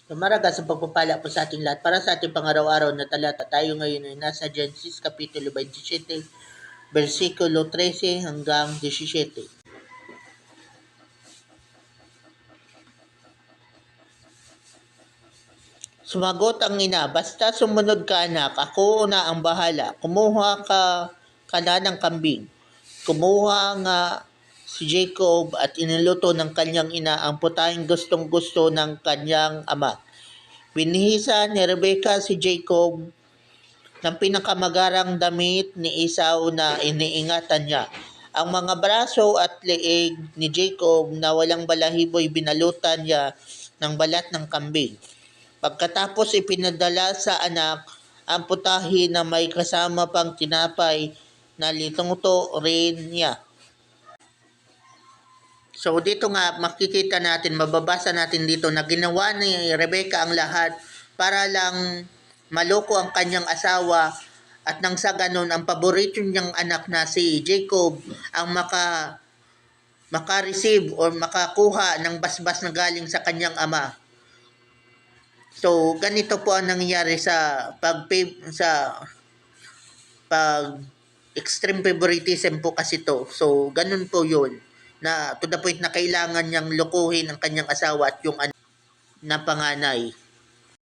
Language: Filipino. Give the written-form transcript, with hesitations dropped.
Lumaraga sa pagpapala po sa ating lahat para sa ating pangaraw-araw na talata. Tayo ngayon ay nasa Genesis Kapitulo 27, versikulo 13 hanggang 17. Sumagot ang ina, basta sumunod ka anak, ako na ang bahala. Kumuha ka na ng kambing. Kumuha nga si Jacob at iniluto ng kanyang ina ang putahing gustong-gusto ng kanyang ama. Binihisa ni Rebecca si Jacob ng pinakamagarang damit ni Esau na iniingatan niya. Ang mga braso at leeg ni Jacob na walang balahibo'y binalutan niya ng balat ng kambing. Pagkatapos ipinadala sa anak ang putahe na may kasama pang tinapay na litungto rin niya. So dito nga makikita natin, mababasa natin dito na ginawa ni Rebecca ang lahat para lang maloko ang kanyang asawa at nang sa ganun ang paborito niyang anak na si Jacob ang maka-receive or makakuha ng basbas na galing sa kanyang ama. So ganito po ang nangyayari sa pag extreme favoritism po kasi to. So ganun po 'yun, na to the point na kailangan niyang lokohin ang kanyang asawa at yung anak na panganay.